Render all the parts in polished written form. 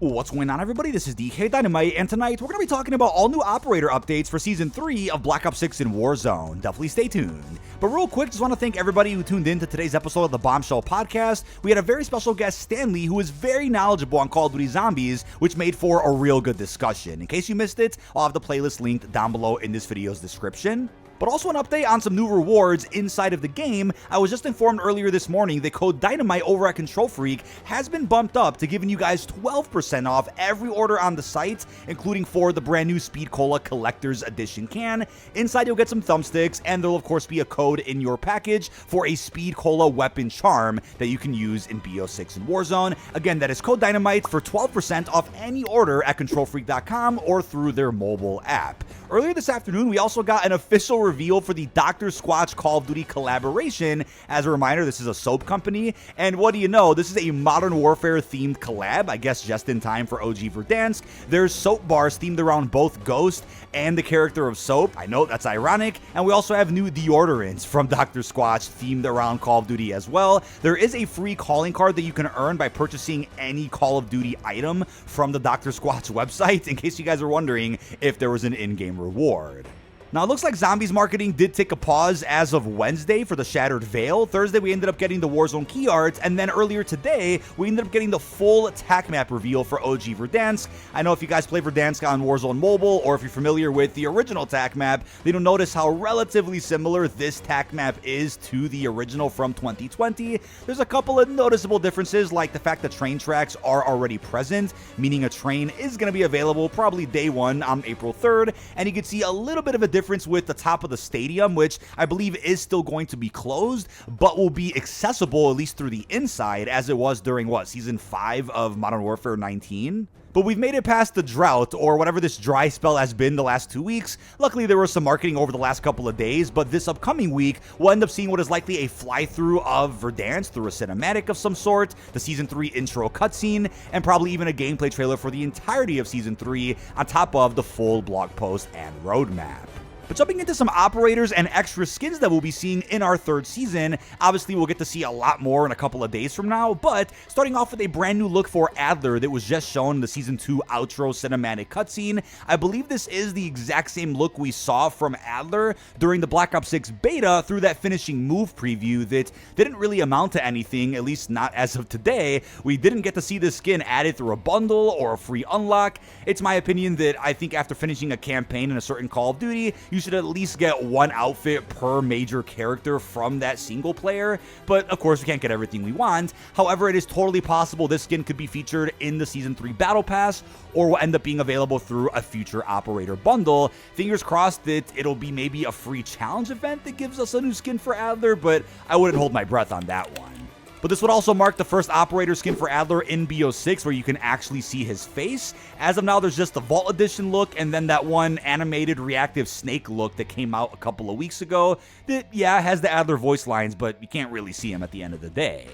What's going on, everybody? This is dkdynamite, and tonight we're going to be talking about all new operator updates for Season 3 of Black Ops 6 in Warzone. Definitely stay tuned. But real quick, just want to thank everybody who tuned in to today's episode of the Bombshell podcast. We had a very special guest, Stanley, who is very knowledgeable on Call of Duty Zombies, which made for a real good discussion. In case you missed it, I'll have the playlist linked down below in this video's description. But also an update on some new rewards inside of the game. I was just informed earlier this morning that code Dynamite over at Control Freak has been bumped up to giving you guys 12% off every order on the site, including for the brand new Speed Cola Collector's Edition can. Inside you'll get some thumbsticks, and there'll of course be a code in your package for a Speed Cola weapon charm that you can use in BO6 and Warzone. Again, that is code Dynamite for 12% off any order at controlfreak.com or through their mobile app. Earlier this afternoon, we also got an official reveal for the Dr. Squatch Call of Duty collaboration. As a reminder, this is a soap company, and what do you know, this is a Modern Warfare themed collab, I guess just in time for OG Verdansk. There's soap bars themed around both Ghost and the character of Soap. I know that's ironic, and we also have new deodorants from Dr. Squatch themed around Call of Duty as well. There is a free calling card that you can earn by purchasing any Call of Duty item from the Dr. Squatch website, in case you guys are wondering if there was an in-game reward. Now, it looks like Zombies marketing did take a pause as of Wednesday for the Shattered Veil. Thursday, we ended up getting the Warzone key art, and then earlier today, we ended up getting the full attack map reveal for OG Verdansk. I know if you guys play Verdansk on Warzone Mobile, or if you're familiar with the original attack map, then you'll notice how relatively similar this attack map is to the original from 2020. There's a couple of noticeable differences, like the fact that train tracks are already present, meaning a train is going to be available probably day one on April 3rd, and you can see a little bit of a difference with the top of the stadium, which I believe is still going to be closed, but will be accessible at least through the inside, as it was during, Season 5 of Modern Warfare 19? But we've made it past the drought, or whatever this dry spell has been the last 2 weeks. Luckily, there was some marketing over the last couple of days, but this upcoming week, we'll end up seeing what is likely a fly-through of Verdansk through a cinematic of some sort, the Season 3 intro cutscene, and probably even a gameplay trailer for the entirety of Season 3, on top of the full blog post and roadmap. But jumping into some operators and extra skins that we'll be seeing in our third season, obviously we'll get to see a lot more in a couple of days from now, but starting off with a brand new look for Adler that was just shown in the Season 2 outro cinematic cutscene. I believe this is the exact same look we saw from Adler during the Black Ops 6 beta through that finishing move preview that didn't really amount to anything, at least not as of today. We didn't get to see this skin added through a bundle or a free unlock. It's my opinion that I think after finishing a campaign in a certain Call of Duty, you should at least get one outfit per major character from that single player, but of course we can't get everything we want. However, it is totally possible this skin could be featured in the Season 3 Battle Pass, or will end up being available through a future operator bundle. Fingers crossed that it'll be maybe a free challenge event that gives us a new skin for Adler, but I wouldn't hold my breath on that one. But this would also mark the first operator skin for Adler in BO6 where you can actually see his face. As of now, there's just the Vault Edition look and then that one animated reactive snake look that came out a couple of weeks ago that, yeah, has the Adler voice lines, but you can't really see him at the end of the day.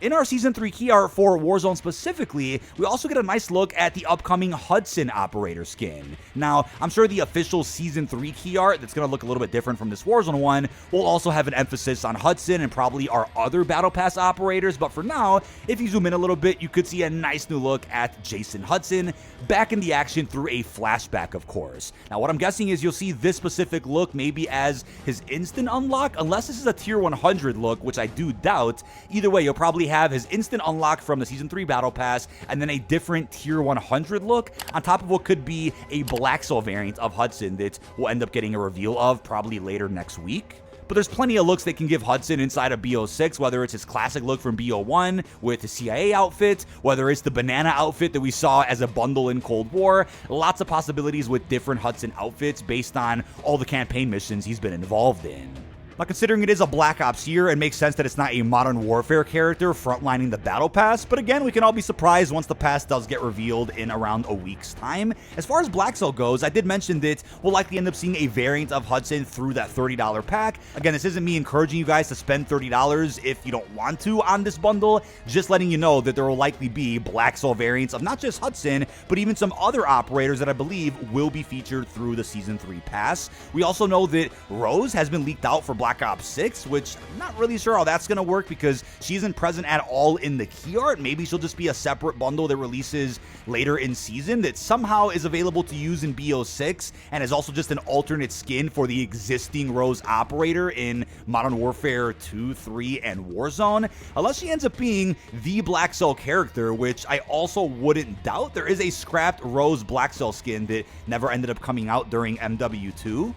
In our Season 3 key art for Warzone specifically, we also get a nice look at the upcoming Hudson operator skin. Now, I'm sure the official Season 3 key art that's going to look a little bit different from this Warzone one will also have an emphasis on Hudson and probably our other Battle Pass operators, but for now, if you zoom in a little bit, you could see a nice new look at Jason Hudson, back in the action through a flashback, of course. Now, what I'm guessing is you'll see this specific look maybe as his instant unlock, unless this is a Tier 100 look, which I do doubt. Either way, you'll probably have his instant unlock from the Season 3 Battle Pass, and then a different Tier 100 look on top of what could be a Blackcell variant of Hudson that we'll end up getting a reveal of probably later next week. But there's plenty of looks that can give Hudson inside of BO6, whether it's his classic look from BO1 with the CIA outfit, whether it's the banana outfit that we saw as a bundle in Cold War. Lots of possibilities with different Hudson outfits based on all the campaign missions he's been involved in. Now, considering it is a Black Ops year, it makes sense that it's not a Modern Warfare character frontlining the Battle Pass, but again, we can all be surprised once the pass does get revealed in around a week's time. As far as Blackcell goes, I did mention that we'll likely end up seeing a variant of Hudson through that $30 pack. Again, this isn't me encouraging you guys to spend $30 if you don't want to on this bundle, just letting you know that there will likely be Blackcell variants of not just Hudson, but even some other operators that I believe will be featured through the Season 3 pass. We also know that Rose has been leaked out for Black Ops 6, which I'm not really sure how that's going to work because she isn't present at all in the key art. Maybe she'll just be a separate bundle that releases later in season that somehow is available to use in BO6 and is also just an alternate skin for the existing Rose operator in Modern Warfare 2, 3, and Warzone. Unless she ends up being the Blackcell character, which I also wouldn't doubt. There is a scrapped Rose Blackcell skin that never ended up coming out during MW2.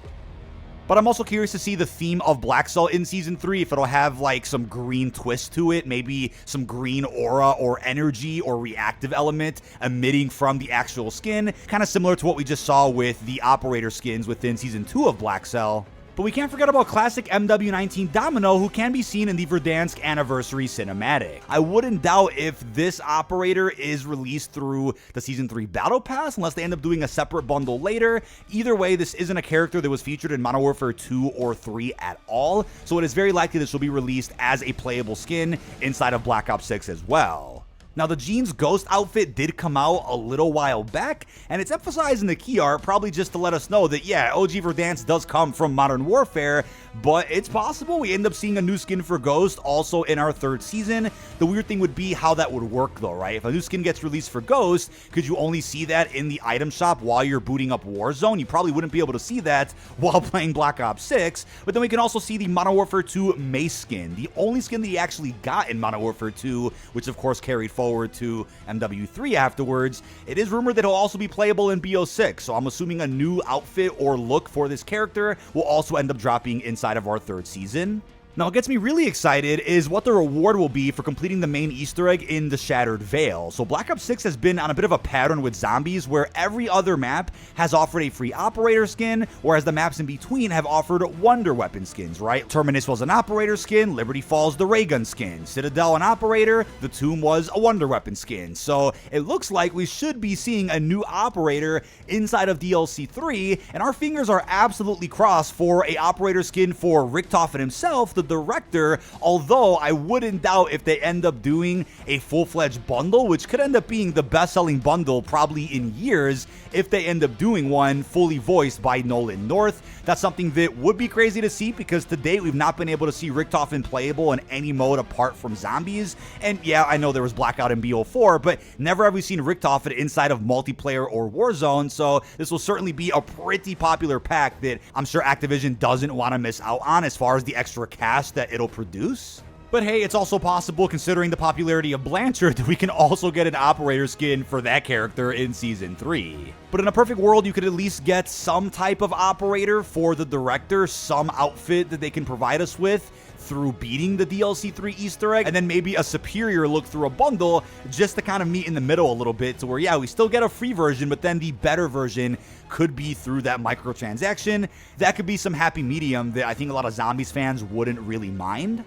But I'm also curious to see the theme of Blackcell in Season 3, if it'll have like some green twist to it, maybe some green aura or energy or reactive element emitting from the actual skin, kind of similar to what we just saw with the operator skins within Season 2 of Blackcell. But we can't forget about classic MW19 Domino, who can be seen in the Verdansk Anniversary Cinematic. I wouldn't doubt if this operator is released through the Season 3 Battle Pass, unless they end up doing a separate bundle later. Either way, this isn't a character that was featured in Modern Warfare 2 or 3 at all, so it is very likely this will be released as a playable skin inside of Black Ops 6 as well. Now, the Jeans Ghost outfit did come out a little while back, and it's emphasized in the key art probably just to let us know that, yeah, OG Verdansk does come from Modern Warfare, but it's possible we end up seeing a new skin for Ghost also in our 3rd season. The weird thing would be how that would work, though, right? If a new skin gets released for Ghost, could you only see that in the item shop while you're booting up Warzone? You probably wouldn't be able to see that while playing Black Ops 6, but then we can also see the Modern Warfare 2 Mace skin, the only skin that he actually got in Modern Warfare 2, which of course carried forward to MW3 afterwards. It is rumored that he'll also be playable in BO6, so I'm assuming a new outfit or look for this character will also end up dropping inside of our 3rd season. Now, what gets me really excited is what the reward will be for completing the main Easter egg in the Shattered Veil. So Black Ops 6 has been on a bit of a pattern with zombies where every other map has offered a free operator skin, whereas the maps in between have offered wonder weapon skins, right? Terminus was an operator skin, Liberty Falls the ray gun skin, Citadel an operator, the Tomb was a wonder weapon skin. So it looks like we should be seeing a new operator inside of DLC 3, and our fingers are absolutely crossed for a operator skin for Richtofen himself, the director, although I wouldn't doubt if they end up doing a full-fledged bundle, which could end up being the best-selling bundle probably in years if they end up doing one fully voiced by Nolan North. That's something that would be crazy to see because to date we've not been able to see Richtofen playable in any mode apart from zombies. And yeah, I know there was Blackout in BO4, but never have we seen Richtofen inside of multiplayer or Warzone, so this will certainly be a pretty popular pack that I'm sure Activision doesn't want to miss out on as far as the extra cast that it'll produce. But hey, it's also possible, considering the popularity of Blanchard, that we can also get an operator skin for that character in Season 3. But in a perfect world, you could at least get some type of operator for the director, some outfit that they can provide us with through beating the DLC 3 Easter egg, and then maybe a superior look through a bundle just to kind of meet in the middle a little bit to where, yeah, we still get a free version, but then the better version could be through that microtransaction. That could be some happy medium that I think a lot of Zombies fans wouldn't really mind.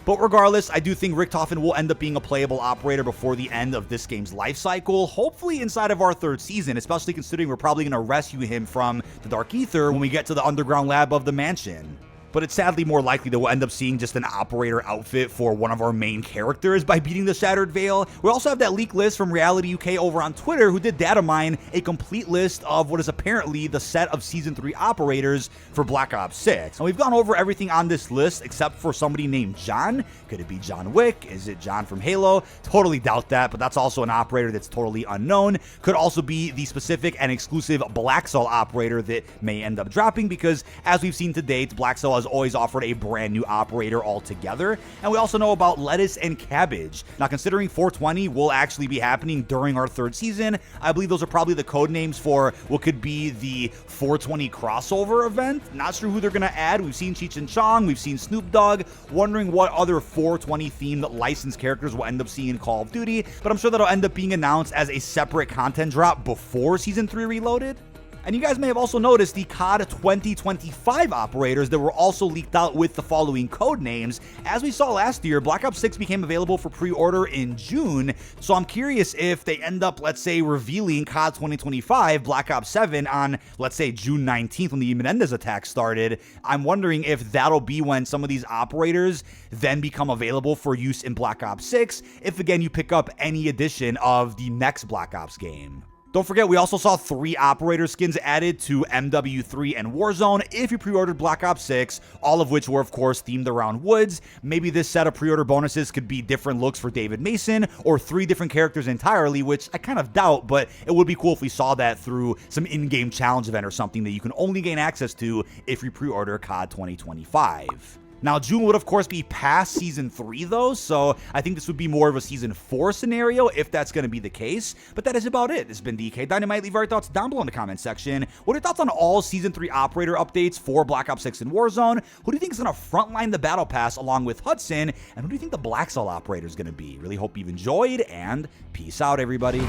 But regardless, I do think Richtofen will end up being a playable operator before the end of this game's life cycle, hopefully inside of our 3rd season, especially considering we're probably going to rescue him from the Dark Ether when we get to the underground lab of the mansion. But it's sadly more likely that we'll end up seeing just an operator outfit for one of our main characters by beating the Shattered Veil. We also have that leak list from Reality UK over on Twitter, who did data mine a complete list of what is apparently the set of Season 3 operators for Black Ops 6. And we've gone over everything on this list except for somebody named John. Could it be John Wick? Is it John from Halo? Totally doubt that, but that's also an operator that's totally unknown. Could also be the specific and exclusive Blackcell operator that may end up dropping because, as we've seen to date, Blackcell has always offered a brand new operator altogether. And we also know about Lettuce and Cabbage. Now, considering 420 will actually be happening during our 3rd season, I believe those are probably the code names for what could be the 420 crossover event. Not sure who they're going to add. We've seen Cheech and Chong, we've seen Snoop Dogg, wondering what other 420 themed licensed characters we'll end up seeing in Call of Duty, but I'm sure that'll end up being announced as a separate content drop before Season 3 Reloaded. And you guys may have also noticed the COD 2025 operators that were also leaked out with the following code names. As we saw last year, Black Ops 6 became available for pre-order in June, so I'm curious if they end up, let's say, revealing COD 2025 Black Ops 7 on, let's say, June 19th when the Menendez attack started. I'm wondering if that'll be when some of these operators then become available for use in Black Ops 6, if again you pick up any edition of the next Black Ops game. Don't forget, we also saw 3 operator skins added to MW3 and Warzone if you pre-ordered Black Ops 6, all of which were, of course, themed around Woods. Maybe this set of pre-order bonuses could be different looks for David Mason, or 3 different characters entirely, which I kind of doubt, but it would be cool if we saw that through some in-game challenge event or something that you can only gain access to if you pre-order COD 2025. Now, June would, of course, be past Season 3, though, so I think this would be more of a Season 4 scenario if that's going to be the case. But that is about it. This has been dkdynamite. Leave your thoughts down below in the comment section. What are your thoughts on all Season 3 operator updates for Black Ops 6 and Warzone? Who do you think is going to frontline the Battle Pass along with Hudson? And who do you think the Blackcell operator is going to be? Really hope you've enjoyed, and peace out, everybody.